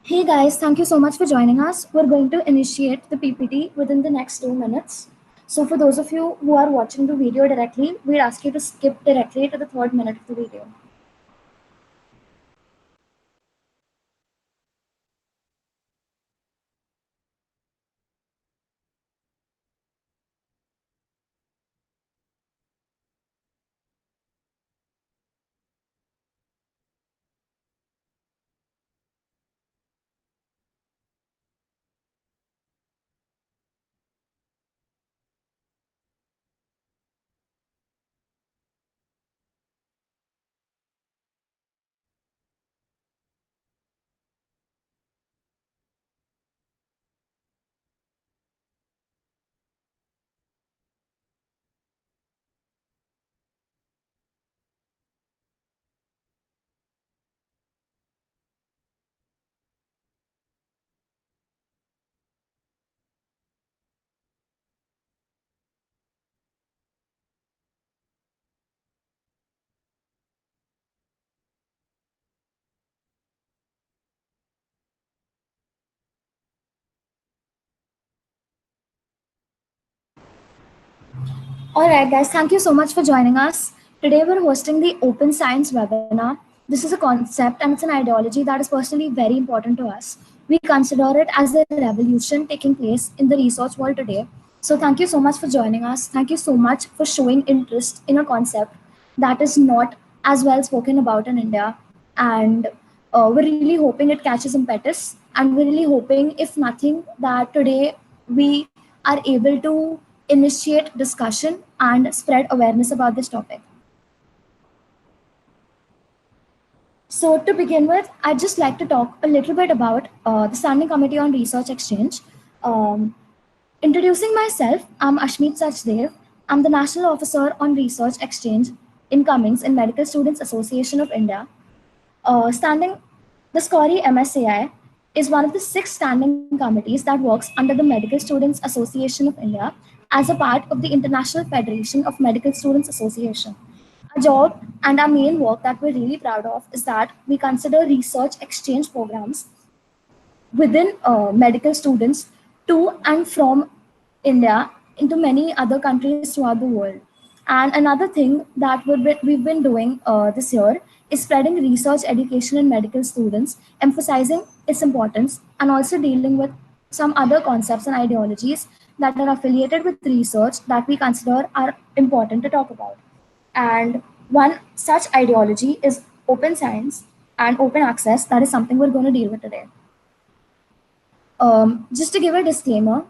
Hey guys, thank you so much for joining us. We're going to initiate the PPT within the next 2 minutes. So, for those of you who are watching the video directly, we'd ask you to skip directly to the third minute of the video. All right, guys, thank you so much for joining us. Today, we're hosting the Open Science webinar. This is a concept and it's an ideology that is personally very important to us. We consider it as a revolution taking place in the research world today. So, thank you so much for joining us. Thank you so much for showing interest in a concept that is not as well spoken about in India. And we're really hoping it catches impetus. And we're really hoping, if nothing, that today we are able to initiate discussion and spread awareness about this topic. So, to begin with, I'd just like to talk a little bit about the Standing Committee on Research Exchange. Um, Introducing myself, I'm Ashmeet Sachdev. I'm the National Officer on Research Exchange Incomings in Medical Students Association of India. Standing the SCORI MSAI is one of the 6 standing committees that works under the Medical Students Association of India as a part of the International Federation of Medical Students Association. Our job and our main work that we're really proud of is that we consider research exchange programs within medical students to and from India into many other countries throughout the world. And another thing that we've been doing this year is spreading research education in medical students, emphasizing its importance, and also dealing with some other concepts and ideologies that are affiliated with research that we consider are important to talk about. And one such ideology is open science and open access. That is something we're going to deal with today. Just to give a disclaimer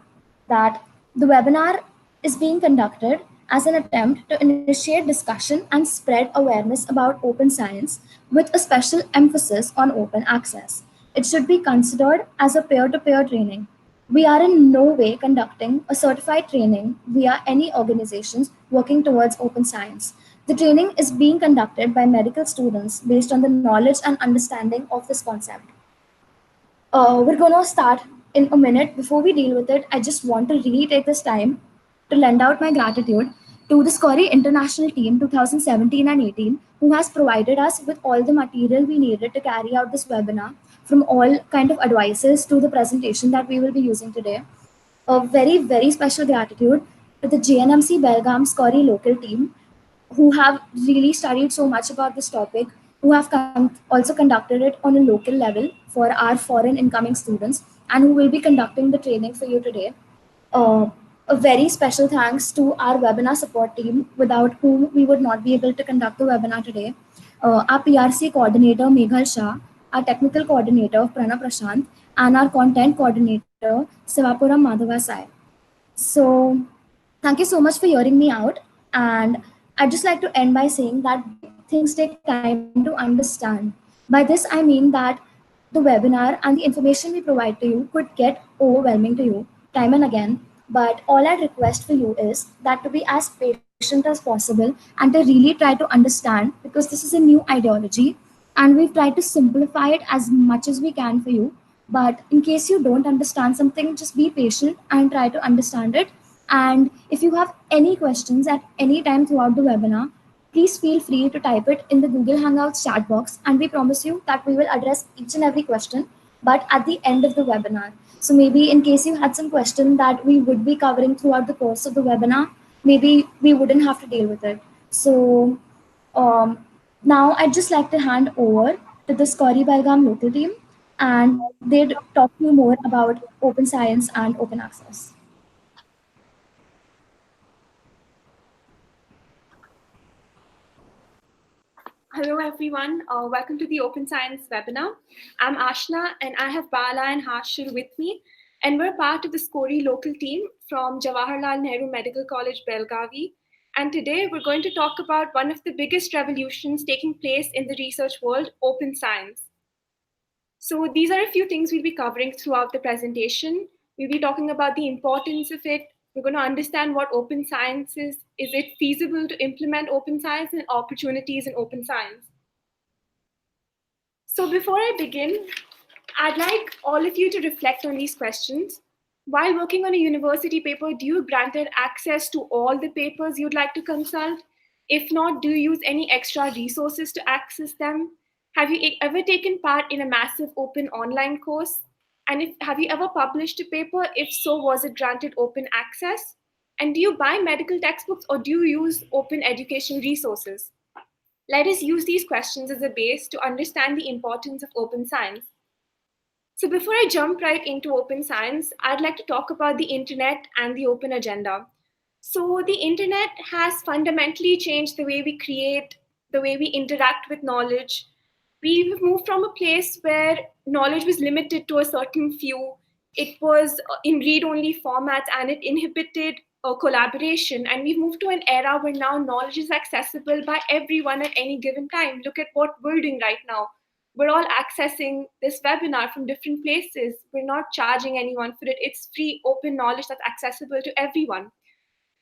that the webinar is being conducted as an attempt to initiate discussion and spread awareness about open science with a special emphasis on open access. It should be considered as a peer-to-peer training. We are in no way conducting a certified training via any organizations working towards open science. The training is being conducted by medical students based on the knowledge and understanding of this concept. We're going to start in a minute. Before we deal with it, I just want to really take this time to lend out my gratitude to the SCORI International Team 2017 and 18, who has provided us with all the material we needed to carry out this webinar, from all kind of advices to the presentation that we will be using today. A very, very special gratitude to the JNMC Belgaum SCORI local team, who have really studied so much about this topic, who have also conducted it on a local level for our foreign incoming students, and who will be conducting the training for you today. A very special thanks to our webinar support team, without whom we would not be able to conduct the webinar today. Our PRC coordinator, Meghal Shah, our technical coordinator, Prana Prashant, and our content coordinator, Sivapuram Madhava Sai. So, thank you so much for hearing me out. And I'd just like to end by saying that things take time to understand. By this, I mean that the webinar and the information we provide to you could get overwhelming to you time and again. But all I'd request for you is that to be as patient as possible and to really try to understand, because this is a new ideology and we've tried to simplify it as much as we can for you. But in case you don't understand something, just be patient and try to understand it. And if you have any questions at any time throughout the webinar, please feel free to type it in the Google Hangouts chat box, and we promise you that we will address each and every question but at the end of the webinar. So maybe in case you had some question that we would be covering throughout the course of the webinar, maybe we wouldn't have to deal with it. So now I'd just like to hand over to the Scori Belgaum local team, and they'd talk to you more about open science and open access. Hello everyone, welcome to the Open Science webinar. I'm Ashna and I have Bala and Harshil with me, and we're part of the Skori local team from Jawaharlal Nehru Medical College, Belgavi. And today we're going to talk about one of the biggest revolutions taking place in the research world, open science. So these are a few things we'll be covering throughout the presentation. We'll be talking about the importance of it. We're going to understand what open science is. Is it feasible to implement open science and opportunities in open science? So before I begin, I'd like all of you to reflect on these questions. While working on a university paper, do you granted access to all the papers you'd like to consult? If not, do you use any extra resources to access them? Have you ever taken part in a massive open online course? And have you ever published a paper? If so, was it granted open access? And do you buy medical textbooks or do you use open educational resources? Let us use these questions as a base to understand the importance of open science. So before I jump right into open science, I'd like to talk about the internet and the open agenda. So the internet has fundamentally changed the way we create, the way we interact with knowledge. We've moved from a place where knowledge was limited to a certain few. It was in read-only formats and it inhibited collaboration. And we've moved to an era where now knowledge is accessible by everyone at any given time. Look at what we're doing right now. We're all accessing this webinar from different places. We're not charging anyone for it. It's free, open knowledge that's accessible to everyone.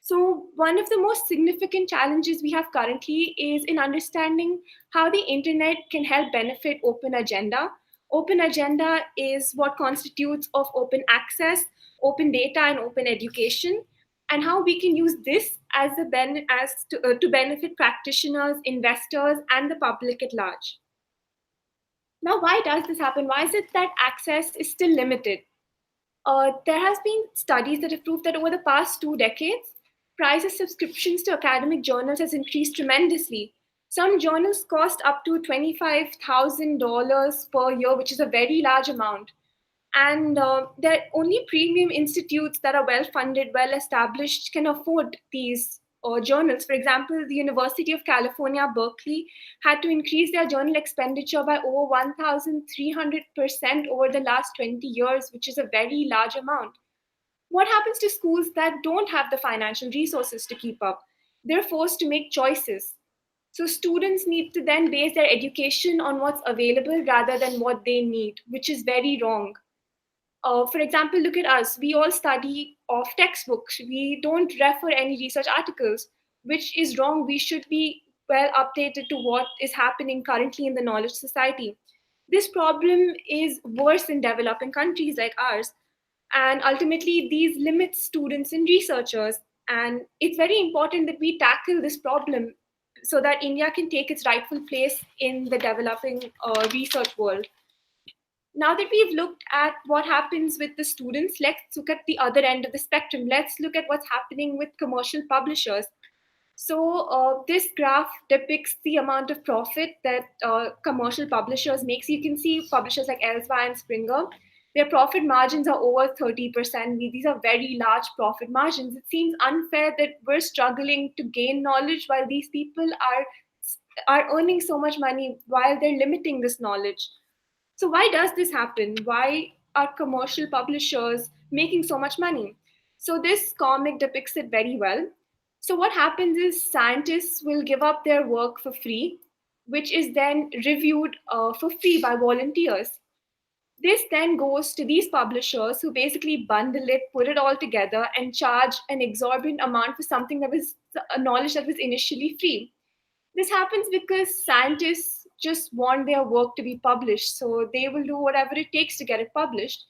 So, one of the most significant challenges we have currently is in understanding how the internet can help benefit open agenda. Open agenda is what constitutes of open access, open data, and open education, and how we can use this as to benefit practitioners, investors, and the public at large. Now, why does this happen? Why is it that access is still limited? There has been studies that have proved that over the past 2 decades, price of subscriptions to academic journals has increased tremendously. Some journals cost up to $25,000 per year, which is a very large amount. And there only premium institutes that are well funded, well established, can afford these journals. For example, the University of California, Berkeley, had to increase their journal expenditure by over 1,300% over the last 20 years, which is a very large amount. What happens to schools that don't have the financial resources to keep up? They're forced to make choices. So students need to then base their education on what's available rather than what they need, which is very wrong. For example, look at us. We all study off textbooks. We don't refer any research articles, which is wrong. We should be well updated to what is happening currently in the knowledge society. This problem is worse in developing countries like ours. And ultimately, these limit students and researchers. And it's very important that we tackle this problem so that India can take its rightful place in the developing research world. Now that we've looked at what happens with the students, let's look at the other end of the spectrum. Let's look at what's happening with commercial publishers. So this graph depicts the amount of profit that commercial publishers make. So you can see publishers like Elsevier and Springer, their profit margins are over 30%. These are very large profit margins. It seems unfair that we're struggling to gain knowledge while these people are earning so much money while they're limiting this knowledge. So why does this happen? Why are commercial publishers making so much money? So this comic depicts it very well. So what happens is scientists will give up their work for free, which is then reviewed for free by volunteers. This then goes to these publishers who basically bundle it, put it all together, and charge an exorbitant amount for something that was a knowledge that was initially free. This happens because scientists just want their work to be published, so they will do whatever it takes to get it published.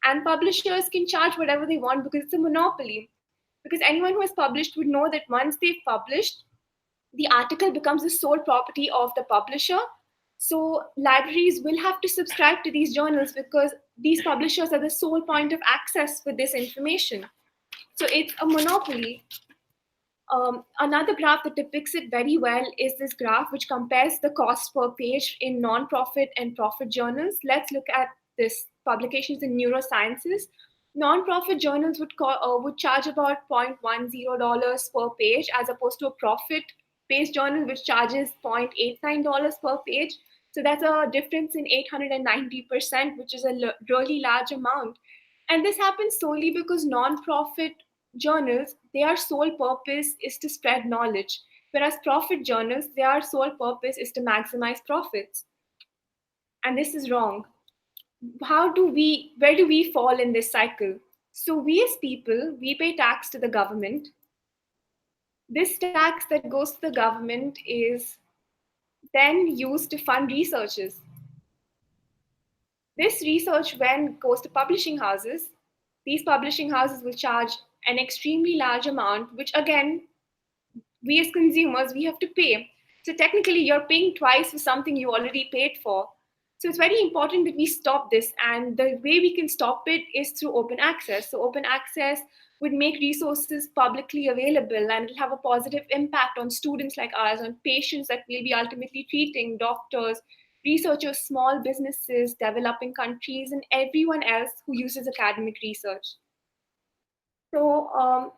And publishers can charge whatever they want because it's a monopoly. Because anyone who has published would know that once they've published, the article becomes the sole property of the publisher. So libraries will have to subscribe to these journals because these publishers are the sole point of access for this information. So it's a monopoly. Another graph that depicts it very well is this graph, which compares the cost per page in non-profit and profit journals. Let's look at this publications in neurosciences. Non-profit journals would charge about $0.10 per page, as opposed to a profit-based journal which charges $0.89 per page. So that's a difference in 890%, which is a really large amount. And this happens solely because non-profit journals, their sole purpose is to spread knowledge, whereas profit journals, their sole purpose is to maximize profits. And this is wrong. Where do we fall in this cycle? So we as people, we pay tax to the government. This tax that goes to the government is then used to fund researchers. This research then goes to publishing houses. These publishing houses will charge an extremely large amount, which again, we as consumers, we have to pay. So technically, you're paying twice for something you already paid for. So it's very important that we stop this. And the way we can stop it is through open access. So open access would make resources publicly available, and it'll have a positive impact on students like us, on patients that we'll be ultimately treating, doctors, researchers, small businesses, developing countries, and everyone else who uses academic research. So,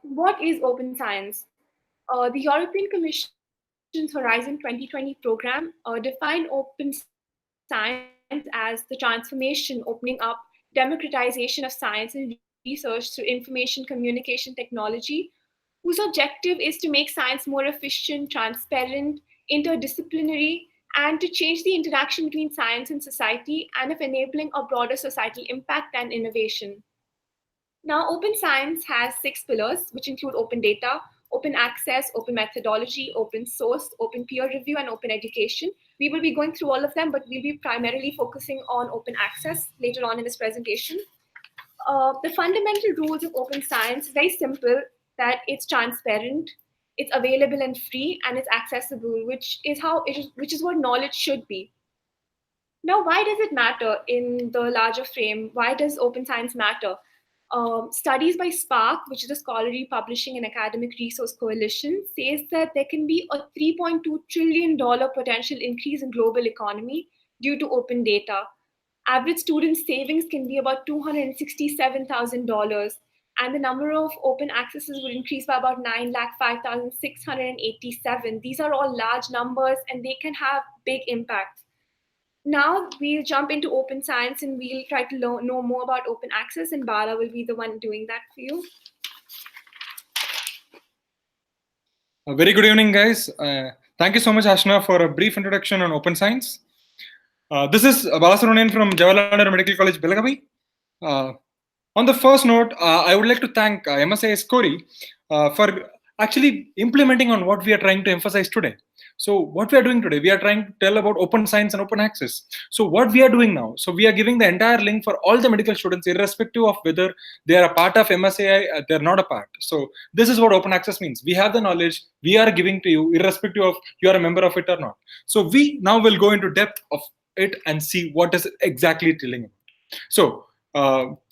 what is open science? The European Commission's Horizon 2020 program defined open science as the transformation, opening up, democratization of science and research through information communication technology, whose objective is to make science more efficient, transparent, interdisciplinary, and to change the interaction between science and society, and of enabling a broader societal impact and innovation. Now, open science has 6 pillars, which include open data, open access, open methodology, open source, open peer review, and open education. We will be going through all of them, but we'll be primarily focusing on open access later on in this presentation. The fundamental rules of open science is very simple: that it's transparent, it's available and free, and it's accessible, which is what knowledge should be. Now, why does it matter in the larger frame? Why does open science matter? Studies by SPARC, which is the Scholarly Publishing and Academic Resource Coalition, says that there can be a $3.2 trillion potential increase in global economy due to open data. Average student savings can be about $267,000, and the number of open accesses would increase by about 905,687. These are all large numbers, and they can have big impacts. Now we'll jump into open science and we'll try to know more about open access, and Bala will be the one doing that for you. A very good evening, guys. Thank you so much, Ashna, for a brief introduction on open science. This is Balasubramanian from Jawaharlal Medical College, Belagavi. On the first note, I would like to thank MSAI Scori for actually implementing on what we are trying to emphasize today. So what we are doing today, we are trying to tell about open science and open access. So what we are doing now, so we are giving the entire link for all the medical students, irrespective of whether they are a part of MSAI, they're not a part. So this is what open access means. We have the knowledge, we are giving to you, irrespective of you are a member of it or not. So we now will go into depth of it and see what is exactly telling about. So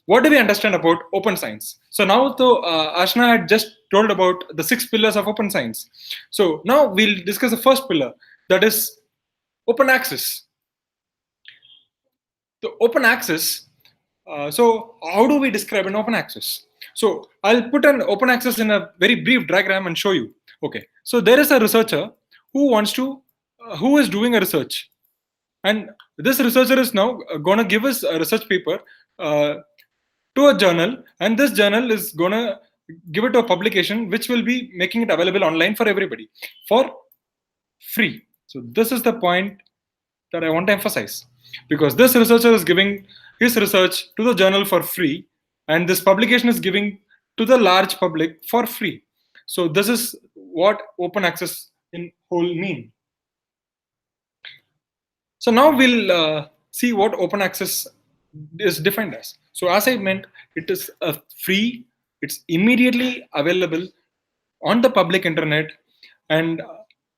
what do we understand about open science? So now, though, Ashna had just told about the 6 pillars of open science. So now we'll discuss the first pillar, that is open access. The open access, so how do we describe an open access? So I'll put an open access in a very brief diagram and show you. Okay, so there is a researcher who is doing a research. And this researcher is now going to give us a research paper to a journal, and this journal is going to give it to a publication which will be making it available online for everybody for free. So this is the point that I want to emphasize, because this researcher is giving his research to the journal for free, and this publication is giving to the large public for free. So this is what open access in whole mean. So now we'll see what open access is defined as. So as I meant, it is free, it's immediately available on the public internet, and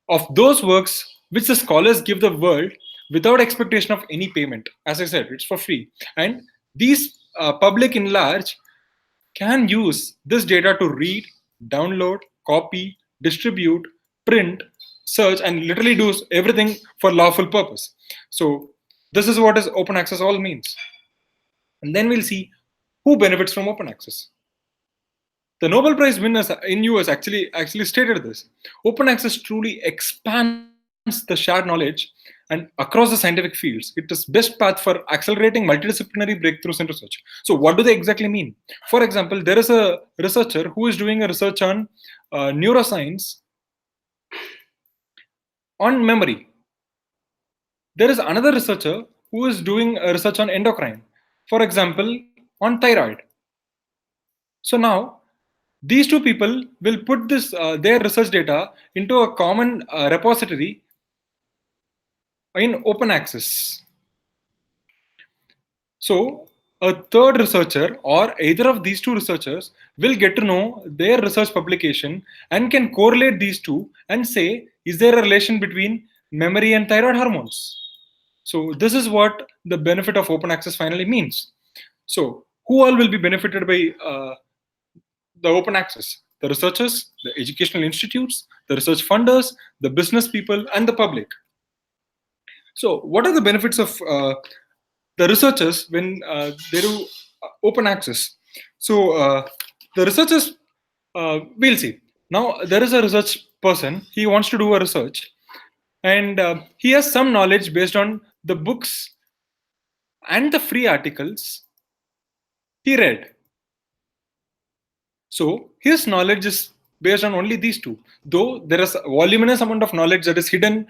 of those works which the scholars give the world, without expectation of any payment. As I said, it's for free. And these public in large can use this data to read, download, copy, distribute, print, search, and literally do everything for lawful purpose. So this is what is open access all means. And then we'll see who benefits from open access. The Nobel Prize winners in US actually stated this. Open access truly expands the shared knowledge and across the scientific fields. It is best path for accelerating multidisciplinary breakthroughs in research. So what do they exactly mean? For example, there is a researcher who is doing a research on neuroscience on memory. There is another researcher who is doing a research on endocrine, for example, on thyroid. So now these two people will put this their research data into a common repository in open access. So a third researcher or either of these two researchers will get to know their research publication and can correlate these two and say, is there a relation between memory and thyroid hormones? So this is what the benefit of open access finally means. So who all will be benefited by the open access? The researchers, the educational institutes, the research funders, the business people, and the public. So what are the benefits of the researchers when they do open access? So the researchers, we'll see. Now there is a research person, he wants to do a research, and he has some knowledge based on the books and the free articles he read. So his knowledge is based on only these two, though there is a voluminous amount of knowledge that is hidden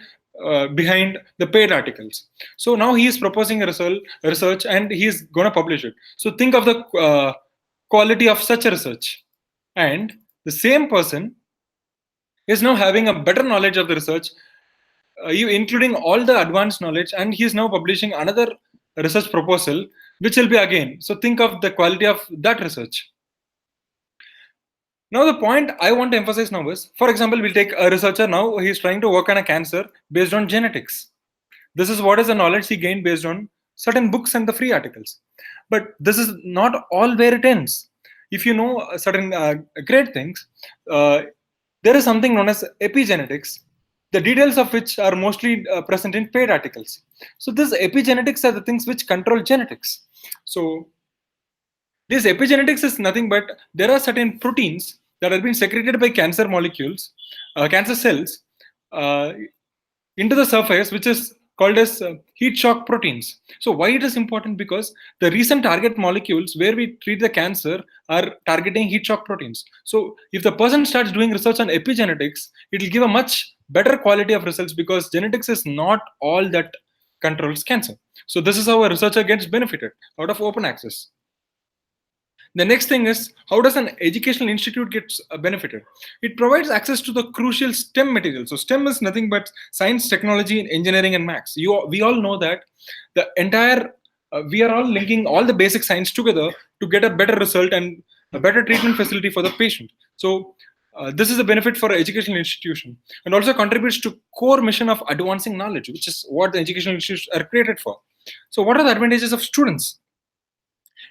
behind the paid articles. So now he is proposing a research and he is going to publish it. So think of the quality of such a research. And the same person is now having a better knowledge of the research, including all the advanced knowledge, and he is now publishing another research proposal, which will be again. So think of the quality of that research. Now, the point I want to emphasize now is, for example, we'll take a researcher now, he's trying to work on a cancer based on genetics. This is what is the knowledge he gained based on certain books and the free articles. But this is not all where it ends. If you know certain great things, there is something known as epigenetics, the details of which are mostly present in paid articles. So these epigenetics are the things which control genetics. So this epigenetics is nothing but there are certain proteins that have been secreted by cancer molecules, cancer cells, into the surface, which is called as heat shock proteins. So why it is important? Because the recent target molecules where we treat the cancer are targeting heat shock proteins. So if the person starts doing research on epigenetics, it will give a much better quality of results because genetics is not all that controls cancer. So this is how a researcher gets benefited out of open access. The next thing is, how does an educational institute get benefited? It provides access to the crucial STEM material. So STEM is nothing but science, technology, engineering, and maths. We all know that the entire, we are all linking all the basic science together to get a better result and a better treatment facility for the patient. So this is a benefit for an educational institution and also contributes to core mission of advancing knowledge, which is what the educational institutes are created for. So what are the advantages of students?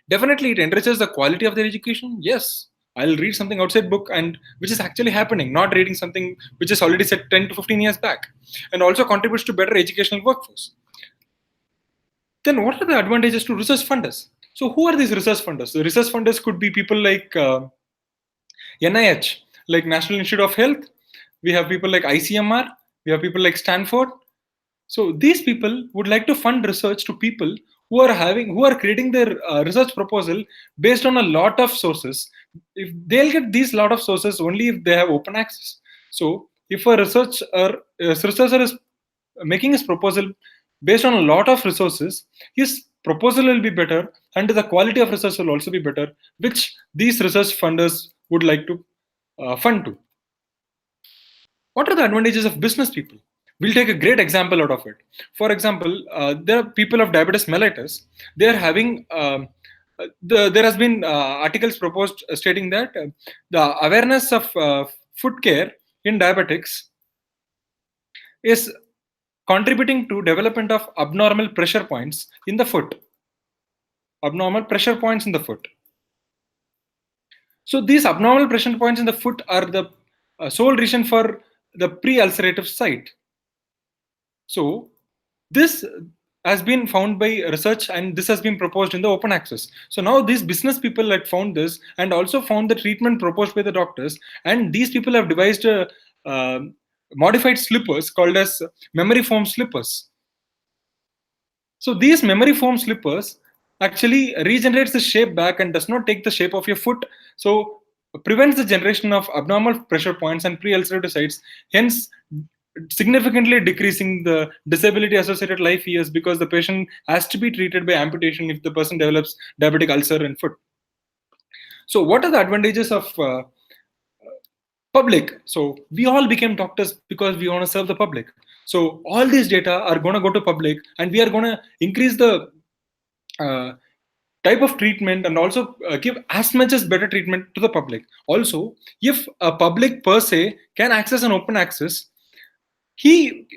Definitely, it enriches the quality of their education. Yes, I'll read something outside book and which is actually happening, not reading something which is already set 10 to 15 years back, and also contributes to better educational workforce. Then what are the advantages to research funders? So who are these research funders? The research funders could be people like NIH, like National Institute of Health. We have people like ICMR. We have people like Stanford. So these people would like to fund research to people who are creating their research proposal based on a lot of sources. If they'll get these lot of sources only if they have open access. So if a researcher is making his proposal based on a lot of resources, his proposal will be better and the quality of research will also be better, which these research funders would like to fund to. What are the advantages of business people? We'll take a great example out of it. For example, there are people of diabetes mellitus. They are having there has been articles proposed stating that the awareness of foot care in diabetics is contributing to development of abnormal pressure points in the foot. Abnormal pressure points in the foot. So these abnormal pressure points in the foot are the sole reason for the pre-ulcerative site. So this has been found by research, and this has been proposed in the open access. So now these business people had found this and also found the treatment proposed by the doctors, and these people have devised modified slippers called as memory foam slippers. So these memory foam slippers actually regenerates the shape back and does not take the shape of your foot, so prevents the generation of abnormal pressure points and pre-ulcerative sites, hence significantly decreasing the disability associated life years, because the patient has to be treated by amputation if the person develops diabetic ulcer in foot. So what are the advantages of public? So we all became doctors because we want to serve the public. So all these data are going to go to public, and we are going to increase the type of treatment and also give as much as better treatment to the public. Also, if a public per se can access an open access, he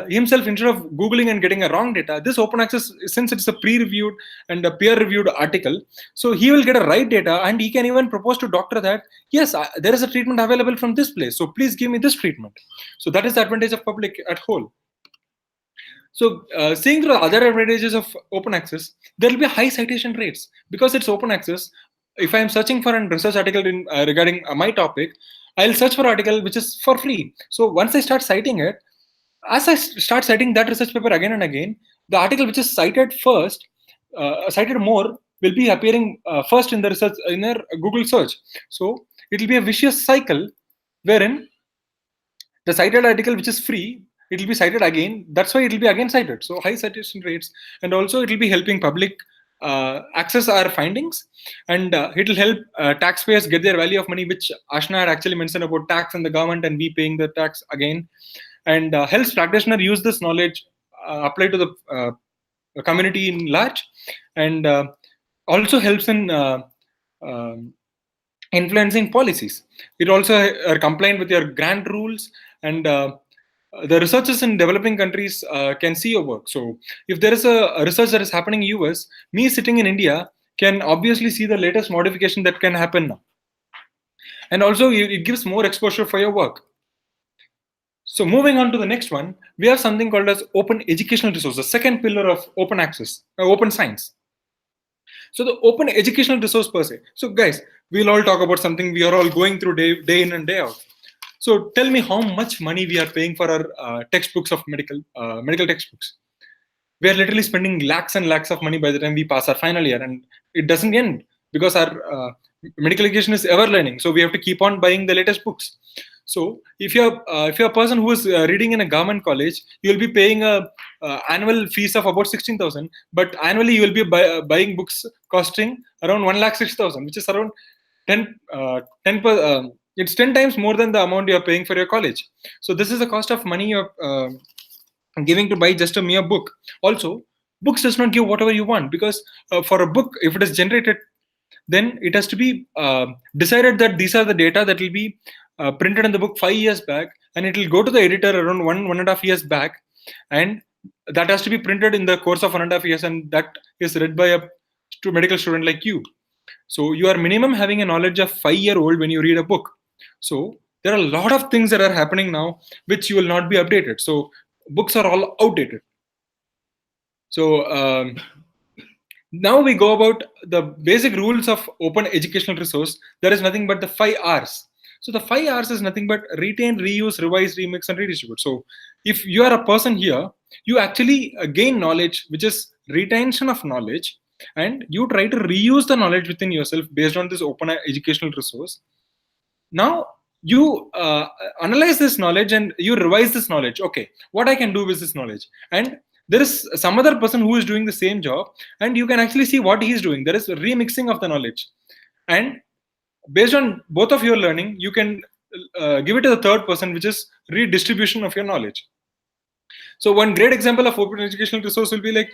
himself, instead of googling and getting a wrong data, this open access, since it's a pre-reviewed and a peer-reviewed article, so he will get a right data, and he can even propose to doctor that yes, there is a treatment available from this place, so please give me this treatment. So that is the advantage of public at whole. So seeing through the other advantages of open access, there will be high citation rates because it's open access. If I am searching for a research article regarding my topic, I'll search for an article which is for free. So once I start citing it, as I start citing that research paper again and again, the article which is cited first, cited more, will be appearing first in the research in a Google search. So it will be a vicious cycle wherein the cited article which is free, it will be cited again. That's why it will be again cited. So high citation rates, and also it will be helping public access our findings, and it will help taxpayers get their value of money, which Ashna had actually mentioned about tax and the government and we paying the tax again, and helps practitioner use this knowledge apply to the community in large, and also helps in influencing policies. It also are compliant with your grant rules, and the researchers in developing countries can see your work. So if there is a research that is happening in US, me sitting in India can obviously see the latest modification that can happen now. And also it gives more exposure for your work. So moving on to the next one, we have something called as open educational resources, the second pillar of open access, open science. So the open educational resource per se. So guys, we'll all talk about something we are all going through day in and day out. So tell me how much money we are paying for our textbooks of medical textbooks. We are literally spending lakhs and lakhs of money by the time we pass our final year, and it doesn't end because our medical education is ever learning. So we have to keep on buying the latest books. So if you're a person who is reading in a government college, you will be paying a annual fees of about 16,000, but annually you will be buying books costing around 1,06,000, which is around 10 it's 10 times more than the amount you are paying for your college. So this is the cost of money you're giving to buy just a mere book. Also, books does not give whatever you want, because for a book, if it is generated, then it has to be decided that these are the data that will be printed in the book 5 years back, and it will go to the editor around 1.5 years back, and that has to be printed in the course of 1.5 years, and that is read by a medical student like you. So you are minimum having a knowledge of 5-year-old when you read a book. So there are a lot of things that are happening now which you will not be updated. So books are all outdated. So now we go about the basic rules of open educational resource. There is nothing but the 5 R's. So the 5 R's is nothing but retain, reuse, revise, remix, and redistribute. So if you are a person here, you actually gain knowledge, which is retention of knowledge, and you try to reuse the knowledge within yourself based on this open educational resource. Now you analyze this knowledge and you revise this knowledge. Okay, what I can do with this knowledge, and there is some other person who is doing the same job, and you can actually see what he is doing. There is a remixing of the knowledge, and based on both of your learning, you can give it to the third person, which is redistribution of your knowledge. So one great example of open educational resource will be like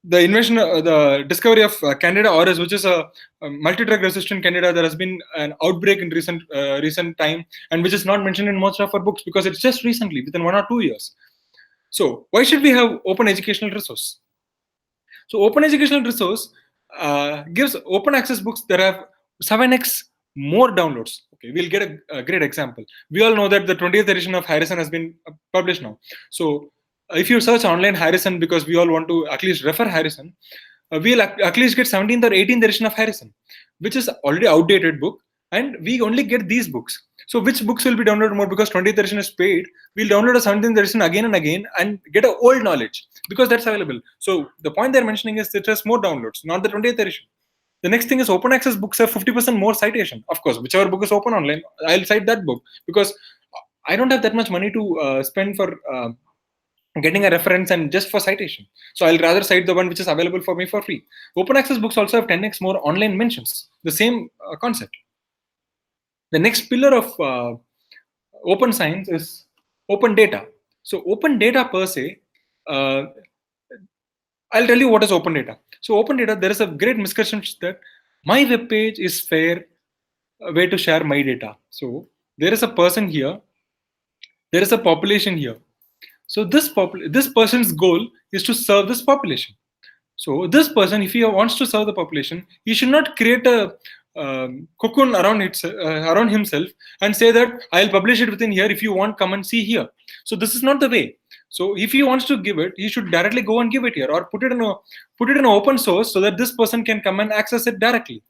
the invention, the discovery of Candida auris, which is a multi-drug resistant Candida. There has been an outbreak in recent time, and which is not mentioned in most of our books because it's just recently, within 1 or 2 years. So why should we have open educational resource? So open educational resource gives open access books that have 7x more downloads. Okay, we'll get a great example. We all know that the 20th edition of Harrison has been published now. So if you search online Harrison, because we all want to at least refer Harrison, we'll at least get 17th or 18th edition of Harrison, which is already outdated book, and we only get these books. So which books will be downloaded more? Because 20th edition is paid, we'll download a 17th edition again and again and get a old knowledge because that's available. So the point they're mentioning is it has more downloads, not the 20th edition. The next thing is open access books have 50% more citation. Of course, whichever book is open online, I'll cite that book because I don't have that much money to spend for getting a reference and just for citation. So I'll rather cite the one which is available for me for free. Open access books also have 10x more online mentions. The same concept. The next pillar of open science is open data. So open data per se, I'll tell you what is open data. So open data, there is a great misconception that my web page is fair way to share my data. So there is a person here, there is a population here. So this person's goal is to serve this population. So this person, if he wants to serve the population, he should not create a cocoon around himself and say that I'll publish it within here. If you want, come and see here. So this is not the way. So if he wants to give it, he should directly go and give it here, or put it in an open source so that this person can come and access it directly.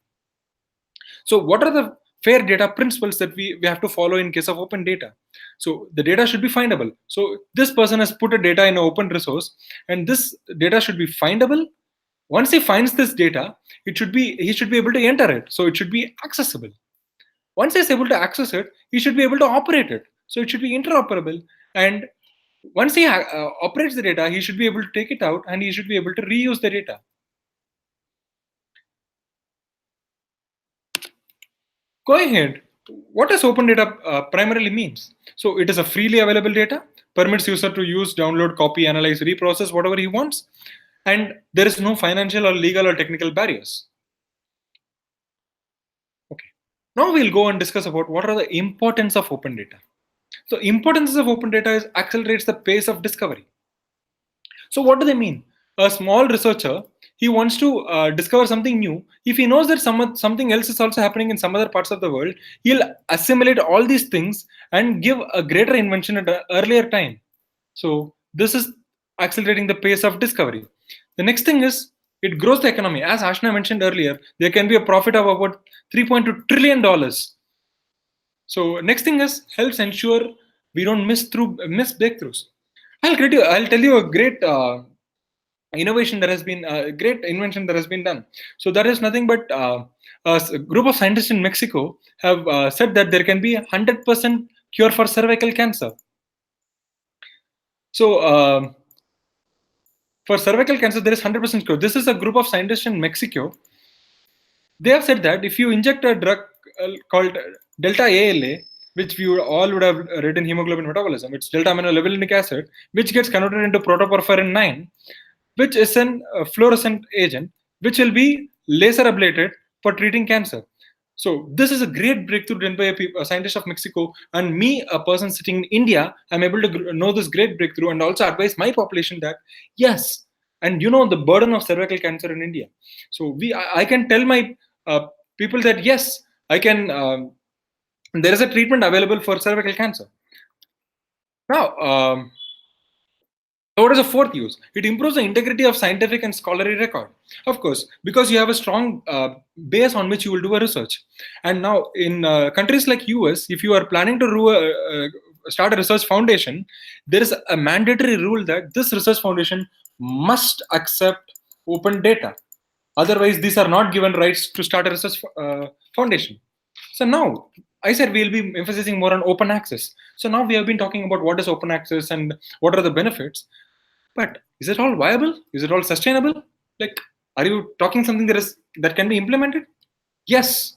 So what are the fair data principles that we have to follow in case of open data? So the data should be findable. So this person has put a data in an open resource, and this data should be findable. Once he finds this data, he should be able to enter it. So it should be accessible. Once he's able to access it, he should be able to operate it. So it should be interoperable. And once he operates the data, he should be able to take it out and he should be able to reuse the data. Going ahead, what does open data primarily means? So it is a freely available data, permits user to use, download, copy, analyze, reprocess whatever he wants, and there is no financial or legal or technical barriers. Okay. Now we'll go and discuss about what are the importance of open data. So importance of open data is accelerates the pace of discovery. So what do they mean? A small researcher, he wants to discover something new. If he knows that something else is also happening in some other parts of the world, he'll assimilate all these things and give a greater invention at an earlier time. So this is accelerating the pace of discovery. The next thing is it grows the economy. As Ashna mentioned earlier, there can be a profit of about $3.2 trillion. So next thing is helps ensure we don't miss breakthroughs. I'll tell you a great innovation that has been a great invention that has been done. So that is nothing but a group of scientists in Mexico have said that there can be 100% cure for cervical cancer. So for cervical cancer, there is 100% cure. This is a group of scientists in Mexico. They have said that if you inject a drug called delta ALA, which we all would have read in hemoglobin metabolism, it's delta aminolevulinic acid, which gets converted into protoporphyrin 9, which is an fluorescent agent, which will be laser ablated for treating cancer. So this is a great breakthrough done by a scientist of Mexico, and me, a person sitting in India, I'm able to know this great breakthrough and also advise my population that yes, and you know the burden of cervical cancer in India. So I can tell my people that yes, I can. There is a treatment available for cervical cancer. Now, what is the fourth use? It improves the integrity of scientific and scholarly record. Of course, because you have a strong base on which you will do a research. And now in countries like US, if you are planning to start a research foundation, there is a mandatory rule that this research foundation must accept open data. Otherwise, these are not given rights to start a research foundation. So now, I said we'll be emphasizing more on open access. So now we have been talking about what is open access and what are the benefits. But is it all viable? Is it all sustainable? Like, are you talking something that can be implemented? Yes.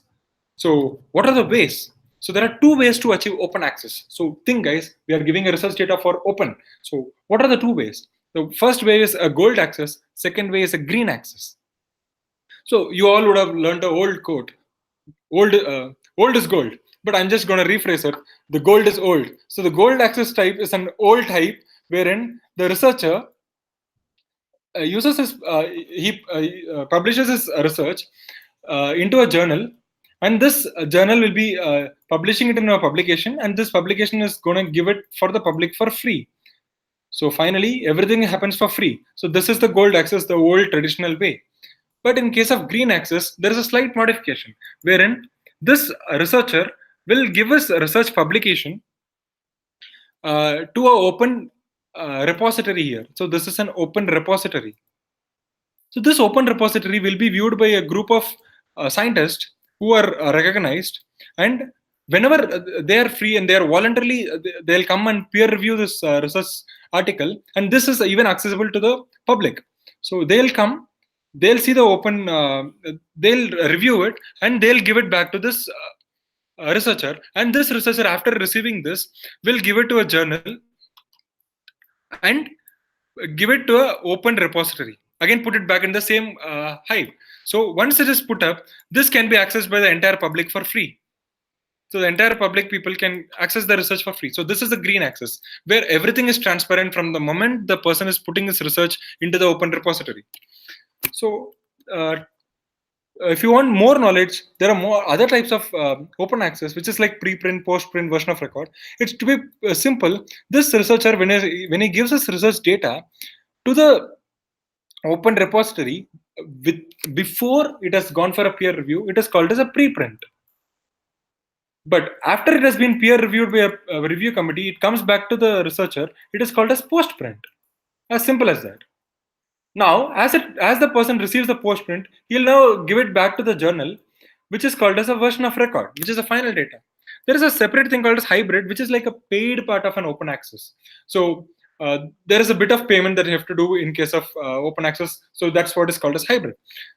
So what are the ways? So there are two ways to achieve open access. So think, guys, we are giving a research data for open. So what are the two ways? The first way is a gold access. Second way is a green access. So you all would have learned an old quote. Old is gold. But I'm just going to rephrase it. The gold is old. So the gold access type is an old type wherein the researcher uses his he publishes his research into a journal, and this journal will be publishing it in a publication, and this publication is going to give it for the public for free. So finally, everything happens for free. So this is the gold access, the old traditional way. But in case of green access, there is a slight modification wherein this researcher will give us a research publication to an open repository here. So this is an open repository. So this open repository will be viewed by a group of scientists who are recognized, and whenever they are free and they are voluntarily, they'll come and peer review this research article, and this is even accessible to the public. So they'll come, they'll see the open, they'll review it, and they'll give it back to this researcher, and this researcher, after receiving this, will give it to a journal and give it to an open repository, again put it back in the same hive. So once it is put up, this can be accessed by the entire public for free. So the entire public people can access the research for free. So this is the green access, where everything is transparent from the moment the person is putting his research into the open repository. So if you want more knowledge, there are more other types of open access, which is like preprint, postprint version of record. It's to be simple. This researcher, when he gives us research data to the open repository with before it has gone for a peer review, it is called as a preprint. But after it has been peer reviewed by a review committee, it comes back to the researcher. It is called as postprint. As simple as that. Now, as the person receives the postprint, he'll now give it back to the journal, which is called as a version of record, which is the final data. There is a separate thing called as hybrid, which is like a paid part of an open access. So there is a bit of payment that you have to do in case of open access. So that's what is called as hybrid.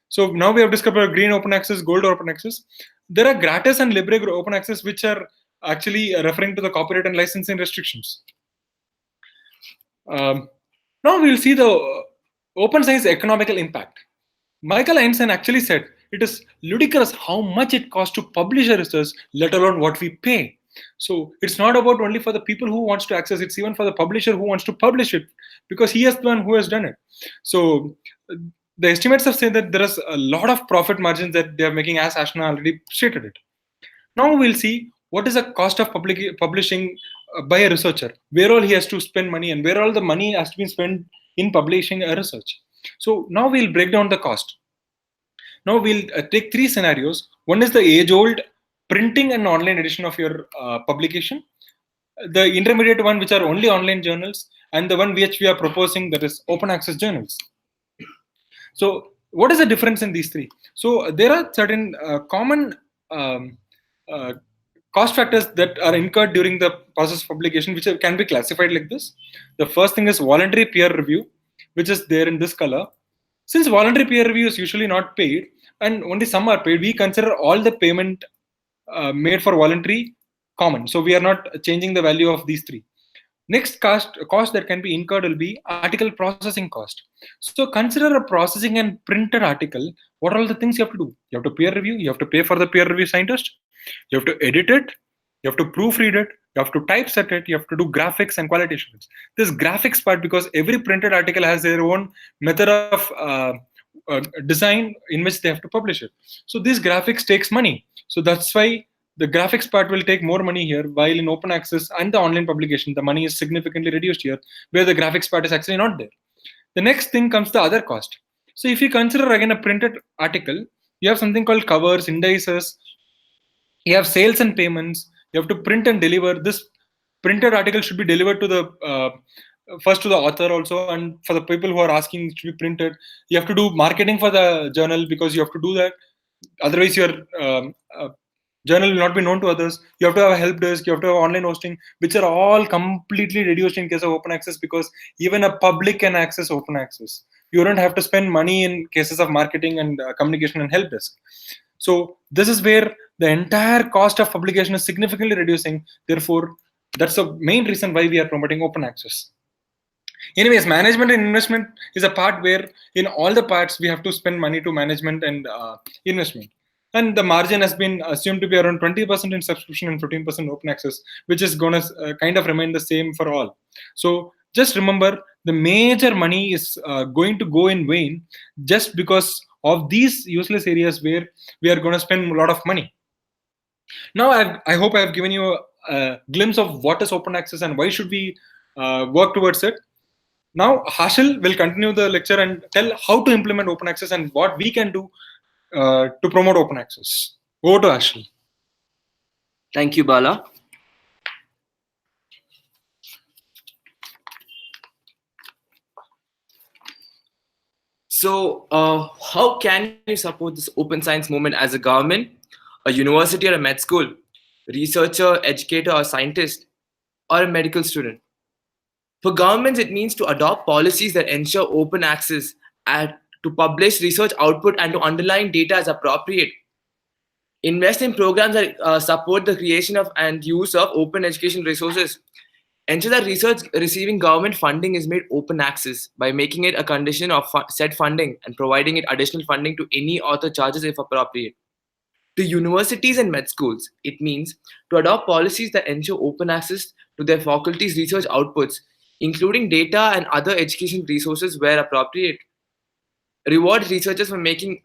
So now we have discovered green open access, gold open access. There are gratis and libre open access, which are actually referring to the copyright and licensing restrictions. Now we'll see the open science economical impact. Michael Einstein actually said it is ludicrous how much it costs to publish a research, let alone what we pay. So it's not about only for the people who wants to access, it's even for the publisher who wants to publish it, because he is the one who has done it. So the estimates have said that there is a lot of profit margins that they are making, as Ashna already stated it. Now we'll see what is the cost of publishing by a researcher, where all he has to spend money and where all the money has to be spent in publishing a research. So now we'll break down the cost. Now we'll take three scenarios. One is the age-old printing and online edition of your publication, the intermediate one, which are only online journals, and the one which we are proposing, that is open access journals. So what is the difference in these three? So there are certain common cost factors that are incurred during the process of publication, which can be classified like this. The first thing is voluntary peer review, which is there in this color. Since voluntary peer review is usually not paid and only some are paid, we consider all the payment made for voluntary common. So we are not changing the value of these three. Next cost that can be incurred will be article processing cost. So consider a processing and printed article. What are all the things you have to do? You have to peer review, you have to pay for the peer review scientist, you have to edit it, you have to proofread it, you have to typeset it, you have to do graphics and quality assurance. This graphics part, because every printed article has their own method of design in which they have to publish it. So this graphics takes money. So that's why the graphics part will take more money here, while in open access and the online publication, the money is significantly reduced here, where the graphics part is actually not there. The next thing comes the other cost. So if you consider again a printed article, you have something called covers, indices, you have sales and payments, you have to print and deliver. This printed article should be delivered to the first to the author also, and for the people who are asking it to be printed, you have to do marketing for the journal, because you have to do that. Otherwise your journal will not be known to others. You have to have a help desk, you have to have online hosting, which are all completely reduced in case of open access, because even a public can access open access. You don't have to spend money in cases of marketing and communication and help desk. So this is where the entire cost of publication is significantly reducing. Therefore, that's the main reason why we are promoting open access. Anyways, management and investment is a part where in all the parts we have to spend money to management and investment. And the margin has been assumed to be around 20% in subscription and 15% open access, which is going to kind of remain the same for all. So just remember the major money is going to go in vain just because of these useless areas where we are going to spend a lot of money. Now, I hope I have given you a glimpse of what is open access and why should we work towards it. Now, Hashil will continue the lecture and tell how to implement open access and what we can do to promote open access. Over to Hashil. Thank you, Bala. So, how can you support this open science movement as a government, a university or a med school, researcher, educator or scientist, or a medical student? For governments, it means to adopt policies that ensure open access and to publish research output and to underline data as appropriate. Invest in programs that support the creation of and use of open education resources. Ensure that research receiving government funding is made open access by making it a condition of said funding and providing it additional funding to any author charges if appropriate. To universities and med schools, it means to adopt policies that ensure open access to their faculties' research outputs, including data and other education resources where appropriate. Reward researchers for making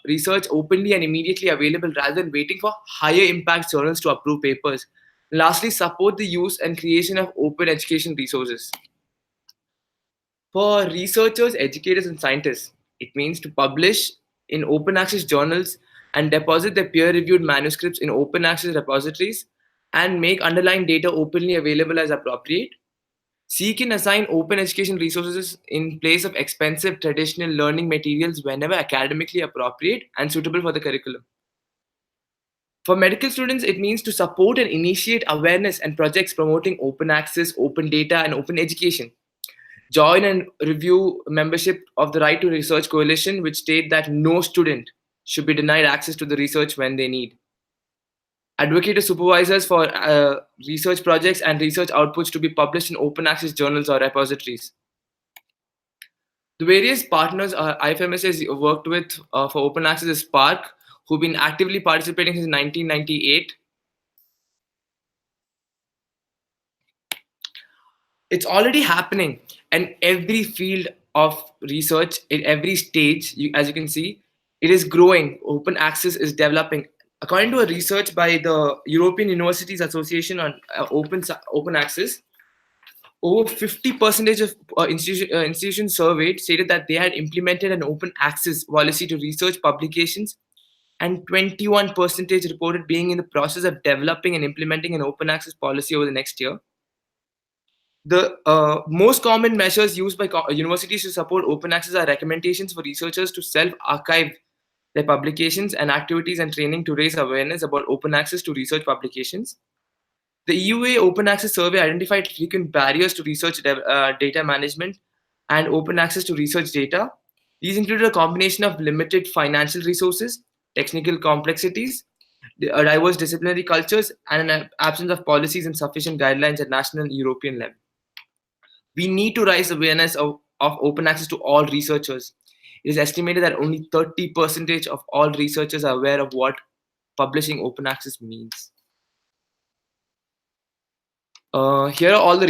research openly and immediately available rather than waiting for higher impact journals to approve papers. Lastly, support the use and creation of open education resources. For researchers, educators, and scientists, it means to publish in open access journals and deposit their peer reviewed manuscripts in open access repositories and make underlying data openly available as appropriate. Seek and assign open education resources in place of expensive traditional learning materials whenever academically appropriate and suitable for the curriculum. For medical students, it means to support and initiate awareness and projects promoting open access, open data, and open education. Join and review membership of the Right to Research Coalition, which state that no student should be denied access to the research when they need. Advocate to supervisors for research projects and research outputs to be published in open access journals or repositories. The various partners IFMS has worked with for open access is Spark, who've been actively participating since 1998. It's already happening, and every field of research, in every stage, as you can see, it is growing. Open access is developing. According to a research by the European Universities Association on open access, over 50% of institutions surveyed stated that they had implemented an open access policy to research publications, and 21% reported being in the process of developing and implementing an open access policy over the next year. The most common measures used by universities to support open access are recommendations for researchers to self-archive their publications and activities and training to raise awareness about open access to research publications. The EUA Open Access Survey identified frequent barriers to research data management and open access to research data. These included a combination of limited financial resources, technical complexities, diverse disciplinary cultures, and an absence of policies and sufficient guidelines at national and European level. We need to raise awareness of open access to all researchers. It is estimated that only 30% of all researchers are aware of what publishing open access means. Here are all the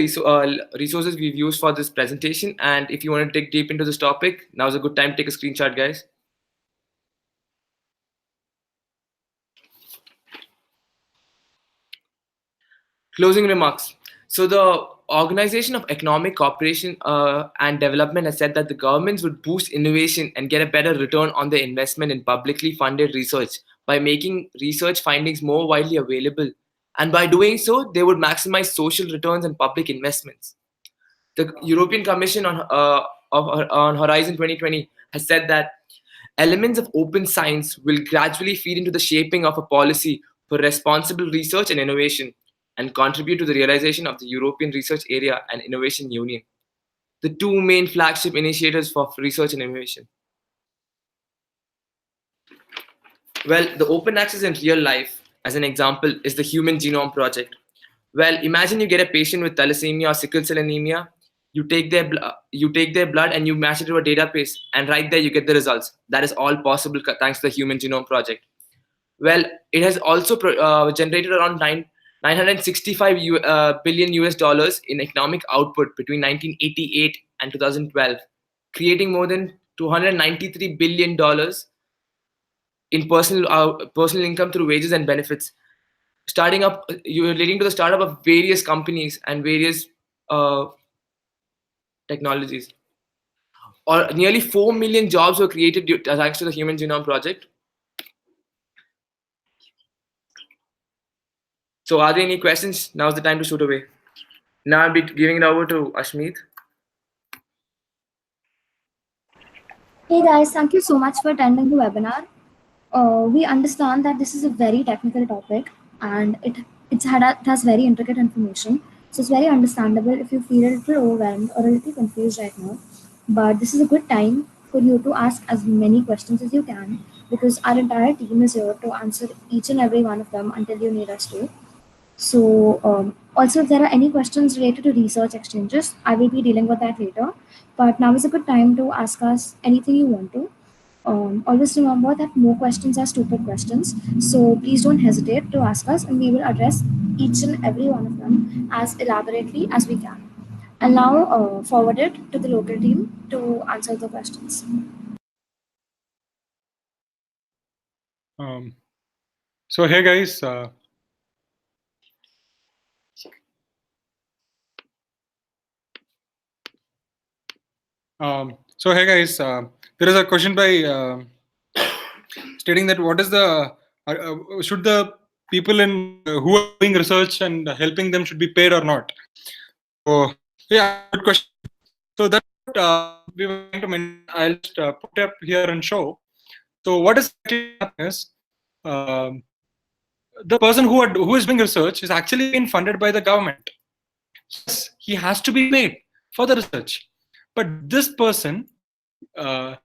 resources we've used for this presentation, and if you want to dig deep into this topic, now's a good time to take a screenshot, guys. Closing remarks. So the Organization of Economic Cooperation and Development has said that the governments would boost innovation and get a better return on their investment in publicly funded research by making research findings more widely available. And by doing so, they would maximize social returns and public investments. The European Commission on Horizon 2020 has said that elements of open science will gradually feed into the shaping of a policy for responsible research and innovation and contribute to the realization of the European Research Area and Innovation Union, the two main flagship initiatives for research and innovation. Well, the open access in real life, as an example, is the Human Genome Project. Well, imagine you get a patient with thalassemia or sickle cell anemia. You take their blood and you match it to a database, and right there you get the results. That is all possible thanks to the Human Genome Project. Well, it has also generated around 965 billion US dollars in economic output between 1988 and 2012, creating more than 293 billion dollars in personal income through wages and benefits. Starting up, you're leading to the startup of various companies and various uh, technologies. Or nearly 4 million jobs were created thanks to the Human Genome Project. So, are there any questions? Now's the time to shoot away. Now I'll be giving it over to Ashmeet. Hey guys, thank you so much for attending the webinar. We understand that this is a very technical topic and it has very intricate information. So it's very understandable if you feel a little overwhelmed or a little confused right now. But this is a good time for you to ask as many questions as you can because our entire team is here to answer each and every one of them until you need us to. So, also, if there are any questions related to research exchanges, I will be dealing with that later. But now is a good time to ask us anything you want to. Always remember that no questions are stupid questions. So, please don't hesitate to ask us, and we will address each and every one of them as elaborately as we can. I'll now forward it to the local team to answer the questions. So hey guys, so hey guys, there is a question by stating that what is the should the people in who are doing research and helping them should be paid or not? So yeah, good question. So that's what we were trying to mention. I'll just put it up here and show. So what is actually happening is the person who is doing research is actually being funded by the government. Yes, he has to be paid for the research, but this person uh,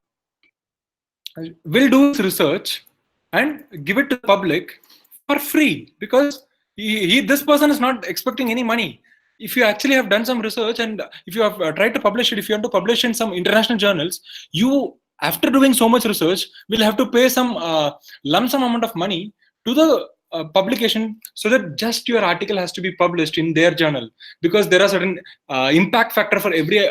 will do his research and give it to the public for free because this person is not expecting any money. If you actually have done some research and if you have tried to publish it, if you want to publish in some international journals, you, after doing so much research, will have to pay some lump sum amount of money to the publication so that just your article has to be published in their journal, because there are certain impact factor for every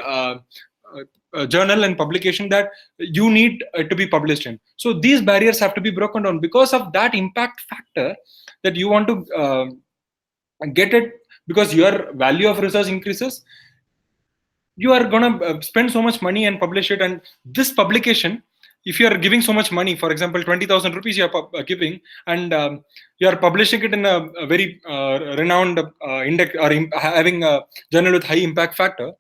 journal and publication that you need to be published in. So these barriers have to be broken down. Because of that impact factor that you want to get it, because your value of research increases, you are going to spend so much money and publish it. And this publication, if you are giving so much money, for example 20,000 rupees you are giving, and you are publishing it in a very renowned index or having a journal with high impact factor,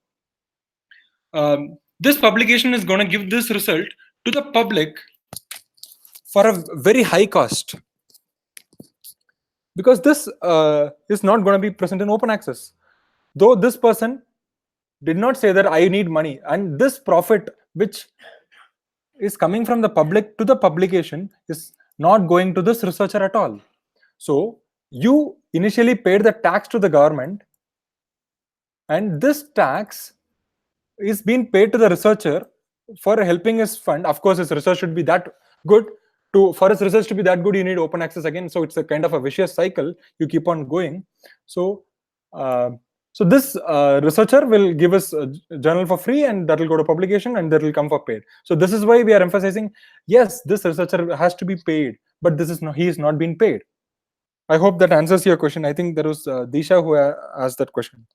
this publication is going to give this result to the public for a very high cost, because this is not going to be present in open access. Though this person did not say that I need money, and this profit which is coming from the public to the publication is not going to this researcher at all. So you initially paid the tax to the government, and this tax is being paid to the researcher for helping his fund. Of course, his research should be that good. For his research to be that good, you need open access again. So it's a kind of a vicious cycle. You keep on going. So this researcher will give us a journal for free, and that will go to publication, and that will come for paid. So this is why we are emphasizing, yes, this researcher has to be paid, but he is not being paid. I hope that answers your question. I think there was Disha who asked that question.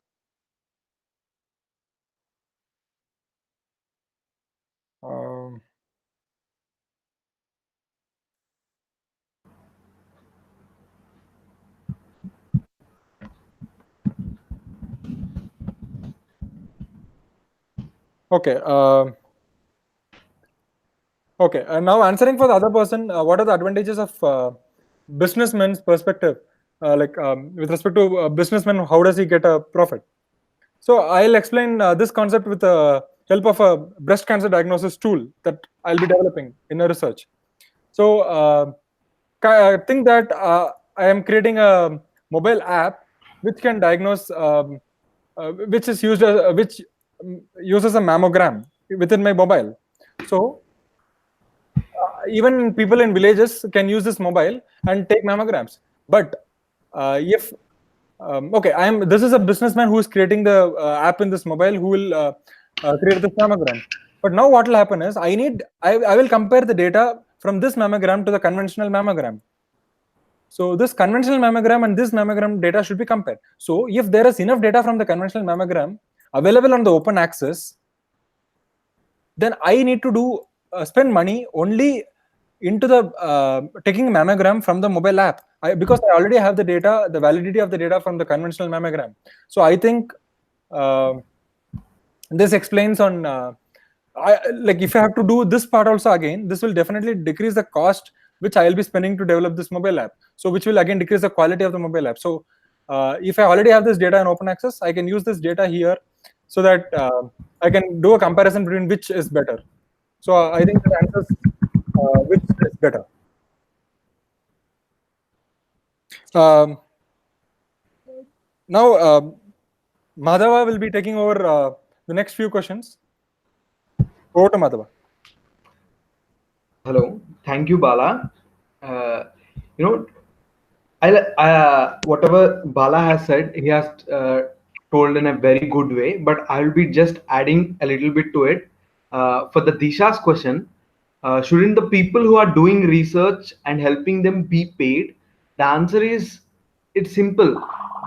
Okay. Okay. Now answering for the other person, what are the advantages of businessman's perspective? With respect to a businessman, how does he get a profit? So I'll explain this concept with the help of a breast cancer diagnosis tool that I'll be developing in a research. So I think that I am creating a mobile app which can diagnose, which uses a mammogram within my mobile. So even people in villages can use this mobile and take mammograms. But if Okay, this is a businessman who is creating the app in this mobile who will create this mammogram. But now what will happen is I will compare the data from this mammogram to the conventional mammogram. So this conventional mammogram and this mammogram data should be compared. So if there is enough data from the conventional mammogram available on the open access, then I need to spend money only into the taking mammogram from the mobile app, because I already have the data, the validity of the data from the conventional mammogram. So I think this explains on like if I have to do this part also again, this will definitely decrease the cost which I will be spending to develop this mobile app. So which will again decrease the quality of the mobile app. So if I already have this data in open access, I can use this data here so that I can do a comparison between which is better. So I think the answer is which is better. Now Madhava will be taking over the next few questions. Over to Madhava. Hello, thank you, Bala. You know, whatever Bala has said, he has told in a very good way. But I'll be just adding a little bit to it. For the Disha's question, shouldn't the people who are doing research and helping them be paid? The answer is it's simple.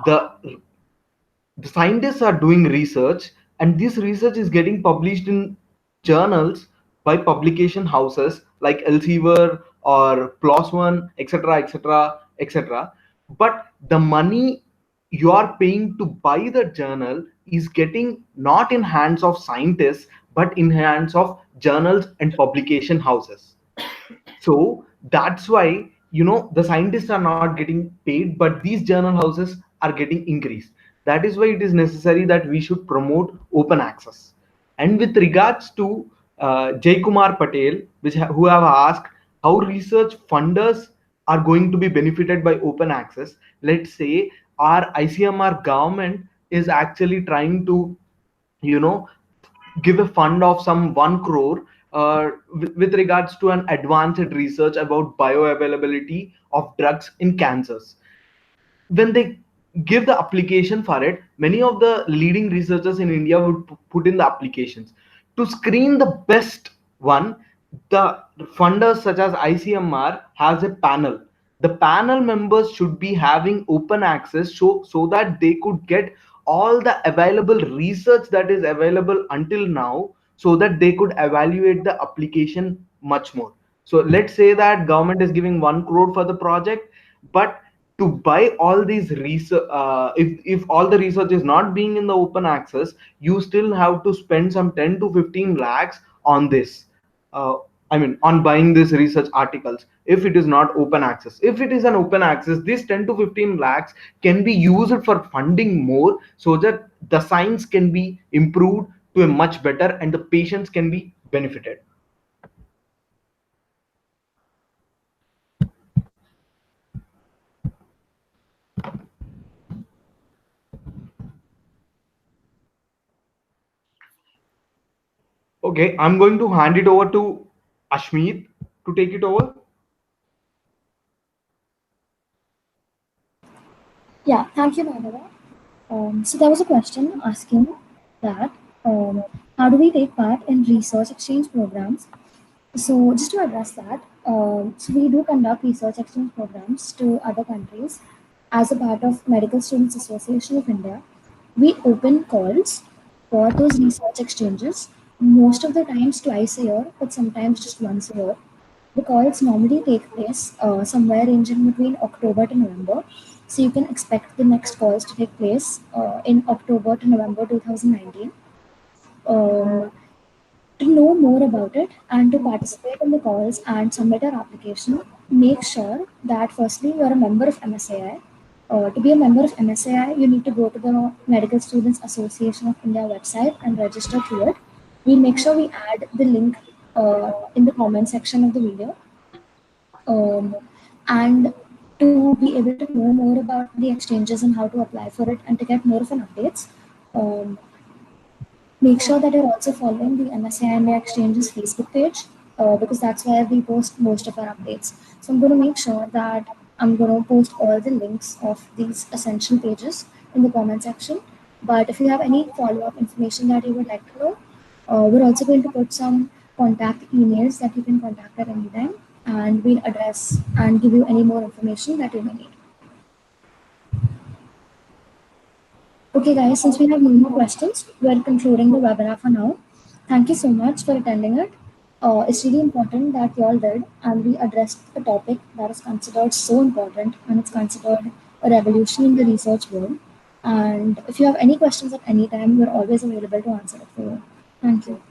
The the scientists are doing research, and this research is getting published in journals by publication houses like Elsevier or PLOS One, etc., etc., etc. But the money you are paying to buy the journal is getting not in hands of scientists but in hands of journals and publication houses. So that's why, the scientists are not getting paid, but these journal houses are getting increased. That is why it is necessary that we should promote open access. And with regards to Jay Kumar Patel, who have asked how research funders are going to be benefited by open access, let's say our ICMR government is actually trying to, you know give a fund of some 1 crore with regards to an advanced research about bioavailability of drugs in cancers. When they give the application for it, many of the leading researchers in India would put in the applications. To screen the best one, the funders such as ICMR has a panel. The panel members should be having open access so that they could get all the available research that is available until now, so that they could evaluate the application much more. So let's say that government is giving 1 crore for the project, but to buy all these research, if all the research is not being in the open access, you still have to spend some 10 to 15 lakhs on this, on buying these research articles, if it is not open access. If it is an open access, this 10 to 15 lakhs can be used for funding more, so that the science can be improved to a much better and the patients can be benefited. Okay, I'm going to hand it over to Ashmeet to take it over. Yeah, thank you, Madhava. So there was a question asking that how do we take part in research exchange programs? So just to address that, so we do conduct research exchange programs to other countries as a part of Medical Students Association of India. We open calls for those research exchanges, most of the times twice a year, but sometimes just once a year. The calls normally take place somewhere ranging between October to November. So you can expect the next calls to take place in October to November 2019. Um, to know more about it and to participate in the calls and submit our application, make sure that firstly you are a member of MSAI. To be a member of MSAI, you need to go to the Medical Students Association of India website and register through it. We'll make sure we add the link in the comment section of the video. And to be able to know more about the exchanges and how to apply for it and to get more of an updates, make sure that you're also following the MSAI India Exchange's Facebook page because that's where we post most of our updates. So I'm going to make sure that I'm going to post all the links of these essential pages in the comment section. But if you have any follow-up information that you would like to know, we're also going to put some contact emails that you can contact at any time, and we'll address and give you any more information that you may need. Okay, guys, since we have no more questions, we're concluding the webinar for now. Thank you so much for attending it. It's really important that you all did, and we addressed a topic that is considered so important, and it's considered a revolution in the research world. And if you have any questions at any time, we're always available to answer it for you. Thank you.